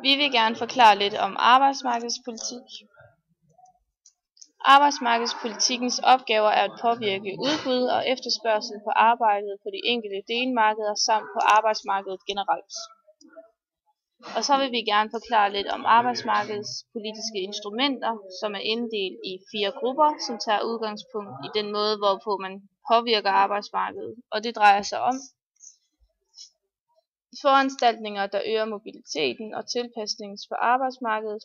Vi vil gerne forklare lidt om arbejdsmarkedspolitik. Arbejdsmarkedspolitikkens opgaver er at påvirke udbud og efterspørgsel på arbejdet på de enkelte delmarkeder samt på arbejdsmarkedet generelt. Og så vil vi gerne forklare lidt om arbejdsmarkedspolitiske instrumenter, som er inddelt i 4 grupper, som tager udgangspunkt i den måde, hvorpå man påvirker arbejdsmarkedet. Og det drejer sig om foranstaltninger, der øger mobiliteten og tilpasningen på arbejdsmarkedet,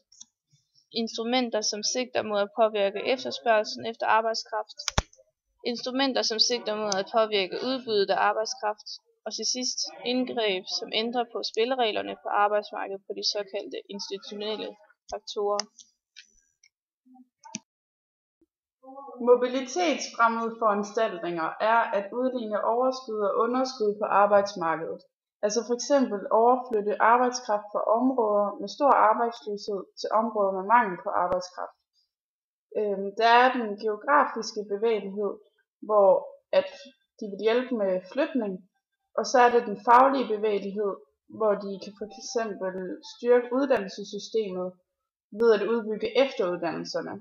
instrumenter, som sigter mod at påvirke efterspørgslen efter arbejdskraft, instrumenter, som sigter mod at påvirke udbuddet af arbejdskraft, og til sidst indgreb, som ændrer på spillereglerne på arbejdsmarkedet på de såkaldte institutionelle faktorer. Mobilitetsfremmede foranstaltninger er at udligne overskud og underskud på arbejdsmarkedet. Altså f.eks. overflytte arbejdskraft fra områder med stor arbejdsløshed til områder med mangel på arbejdskraft. Der er den geografiske bevægelighed, hvor at de vil hjælpe med flytning, og så er det den faglige bevægelighed, hvor de kan f.eks. styrke uddannelsessystemet ved at udbygge efteruddannelserne.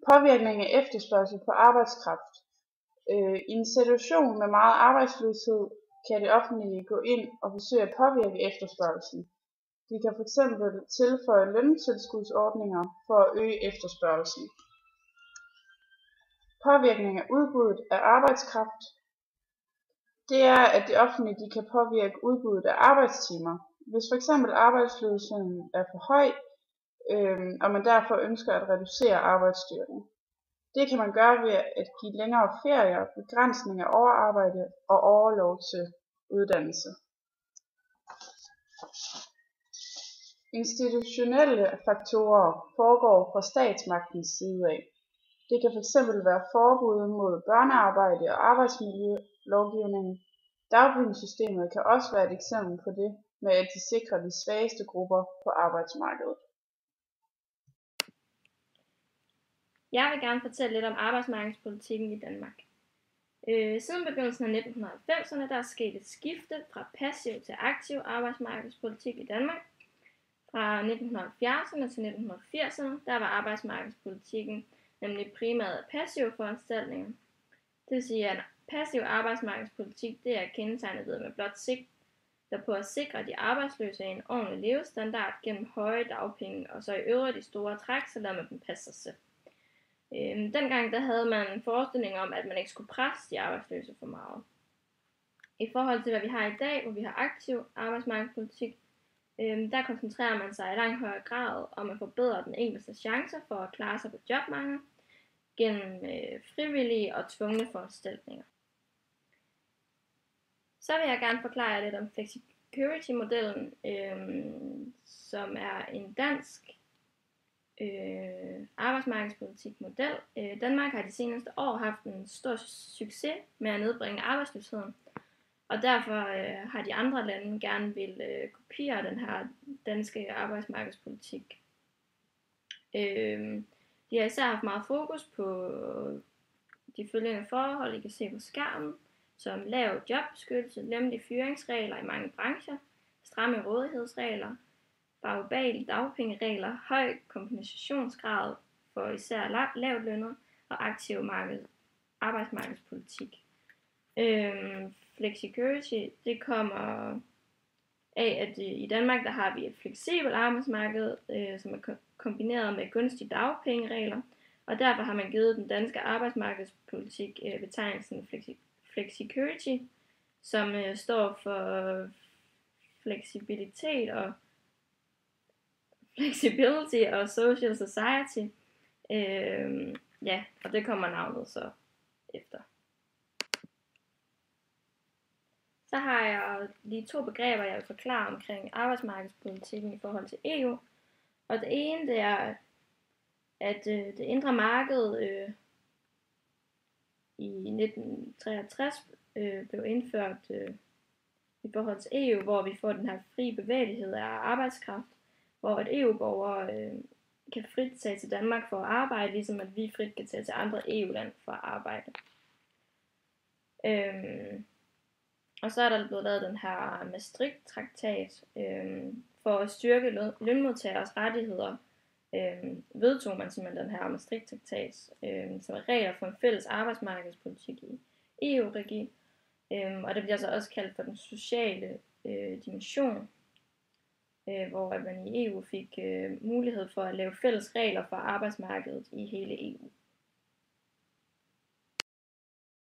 Påvirkning af efterspørgsel på arbejdskraft. I en situation med meget arbejdsløshed kan det offentlige gå ind og forsøge at påvirke efterspørgslen. De kan f.eks. tilføje løntilskudsordninger for at øge efterspørgslen. Påvirkning af udbuddet af arbejdskraft. Det er, at det offentlige kan påvirke udbuddet af arbejdstimer. Hvis f.eks. arbejdsløsheden er for høj, og man derfor ønsker at reducere arbejdsstyrken. Det kan man gøre ved at give længere ferier, begrænsning af overarbejde og overlov til uddannelse. Institutionelle faktorer foregår fra statsmagtens side af. Det kan fx være forbud mod børnearbejde og arbejdsmiljølovgivningen. Dagpengesystemet kan også være et eksempel på det, med at de sikrer de svageste grupper på arbejdsmarkedet. Jeg vil gerne fortælle lidt om arbejdsmarkedspolitikken i Danmark. Siden begyndelsen af 1990'erne der er sket et skifte fra passiv til aktiv arbejdsmarkedspolitik i Danmark. Fra 1970'erne til 1980'erne der var arbejdsmarkedspolitikken nemlig primært passive foranstaltninger. Det vil sige, at passiv arbejdsmarkedspolitik det er kendetegnet ved med blot sigter på at sikre de arbejdsløse en ordentlig levestandard gennem høje dagpenge, og så i øvrigt i store træk, så lader man dem passe sig selv. Dengang der havde man en forestilling om, at man ikke skulle presse de arbejdsløse for meget. I forhold til hvad vi har i dag, hvor vi har aktiv arbejdsmarkedspolitik, der koncentrerer man sig i langt højere grad om at forbedre den enkeltes chancer for at klare sig på jobmangel gennem frivillige og tvungne foranstaltninger. Så vil jeg gerne forklare jer lidt om flexicurity-modellen, som er en dansk arbejdsmarkedspolitik model. Danmark har de seneste år haft en stor succes med at nedbringe arbejdsløsheden, og derfor har de andre lande gerne vil kopiere den her danske arbejdsmarkedspolitik. De har især haft meget fokus på de følgende forhold, I kan se på skærmen, som lav jobbeskyttelse, lemmelige fyringsregler i mange brancher, stramme rådighedsregler, globale dagpengeregler, høj kompensationsgrad for især lavtlønnet og aktiv arbejdsmarkedspolitik. Flexicurity, det kommer af, at i Danmark der har vi et fleksibelt arbejdsmarked, som er kombineret med gunstige dagpengeregler, og derfor har man givet den danske arbejdsmarkedspolitik betegnelsen flexicurity, som står for flexibilitet og flexibility og social society. Og det kommer navnet så efter. Så har jeg lige 2 begreber, jeg vil forklare omkring arbejdsmarkedspolitikken i forhold til EU. Og det ene, det er, at det indre marked i 1963 blev indført i forhold til EU, hvor vi får den her fri bevægelighed af arbejdskraft, hvor et EU-borgere kan frit tage til Danmark for at arbejde, ligesom at vi frit kan tage til andre EU-lande for at arbejde. Og så er der blevet lavet den her Maastricht-traktat for at styrke lønmodtageres rettigheder. Vedtog man simpelthen den her Maastricht-traktat, som er regler for en fælles arbejdsmarkedspolitik i EU-regi. Og det bliver så også kaldt for den sociale dimension, hvor man i EU fik mulighed for at lave fælles regler for arbejdsmarkedet i hele EU.